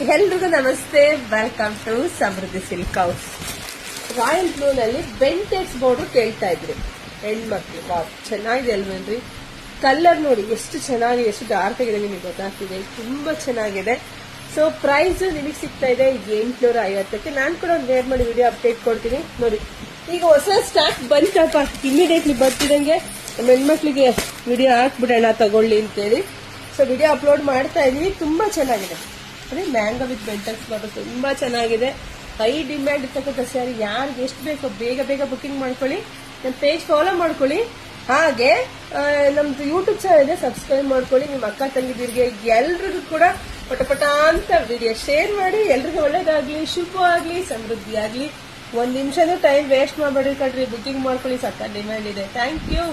ಎಲ್ರಿಗೂ ನಮಸ್ತೆ, welcome to Samruddhi silk house. Royal blue ನಲ್ಲಿ ಬೆಂಟೆಕ್ಸ್ ಬಾರ್ಡರ್ ಕೇಳ್ತಾ ಇದ್ರಿ ಹೆಣ್ಮಕ್ಳು. ವಾವ್, ಚೆನ್ನಾಗಿದೆ ಅಲ್ವೇನ್ರಿ? ಕಲರ್ ನೋಡಿ ಎಷ್ಟು ಚೆನ್ನಾಗಿದೆ, ಎಷ್ಟು ಡಾರ್ಕ್ ಆಗಿದೆ ನಿಮಗೆ ಗೊತ್ತಾಗ್ತಿದೆ. ತುಂಬಾ ಚೆನ್ನಾಗಿದೆ. ಸೊ ಪ್ರೈಸ್ ನಿಮಗೆ ಸಿಗ್ತಾ ಇದೆ 850ಕ್ಕೆ. ನಾನು ಕೂಡ ಒಂದು ವೇರ್ ಮಾಡಿ ವಿಡಿಯೋ ಅಪ್ಡೇಟ್ ಕೊಡ್ತೀನಿ ನೋಡಿ. ಈಗ ಹೊಸ ಸ್ಟಾಕ್ ಬಂತಪ್ಪ, ಇಮಿಡಿಯೇಟ್ಲಿ ಬರ್ತಿದಂಗೆ ನಮ್ಮ ಹೆಣ್ಮಕ್ಳಿಗೆ ವಿಡಿಯೋ ಹಾಕ್ಬಿಡೋಣ ತಗೊಳ್ಳಿ ಅಂತೇಳಿ. ಸೊ ವಿಡಿಯೋ ಅಪ್ಲೋಡ್ ಮಾಡ್ತಾ ಇದೀನಿ. ತುಂಬಾ ಚೆನ್ನಾಗಿದೆ. ಅದೇ ಮ್ಯಾಂಗೋ ವಿತ್ ಬೆಂಟೆಕ್ಸ್ ಬಾರ್ಡರ್ ತುಂಬಾ ಚೆನ್ನಾಗಿದೆ. ಹೈ ಡಿಮ್ಯಾಂಡ್ ಇರ್ತಕ್ಕಂಥ ಸ್ಯಾರಿ. ಯಾರಿಗೆ ಎಷ್ಟು ಬೇಕೋ ಬೇಗ ಬೇಗ ಬುಕಿಂಗ್ ಮಾಡ್ಕೊಳ್ಳಿ. ನನ್ನ ಪೇಜ್ ಫಾಲೋ ಮಾಡ್ಕೊಳ್ಳಿ. ಹಾಗೆ ನಮ್ದು ಯೂಟ್ಯೂಬ್ ಚಾನಲ್ ಇದೆ, ಸಬ್ಸ್ಕ್ರೈಬ್ ಮಾಡ್ಕೊಳ್ಳಿ. ನಿಮ್ಮ ಅಕ್ಕ ತಂಗಿದಿರಿಗೆ ಎಲ್ರಿಗೂ ಕೂಡ ಪಟ ಅಂತ ವಿಡಿಯೋ ಶೇರ್ ಮಾಡಿ. ಎಲ್ರಿಗೂ ಒಳ್ಳೇದಾಗ್ಲಿ, ಶುಭ ಆಗ್ಲಿ, ಸಮೃದ್ಧಿ ಆಗ್ಲಿ. ಒಂದ್ ನಿಮಿಷನೂ ಟೈಮ್ ವೇಸ್ಟ್ ಮಾಡಬೇಡಿ ಕಣ್ರಿ. ಬುಕಿಂಗ್ ಮಾಡ್ಕೊಳ್ಳಿ, ಸಕ್ಕ ಡಿಮ್ಯಾಂಡ್ ಇದೆ. Thank you.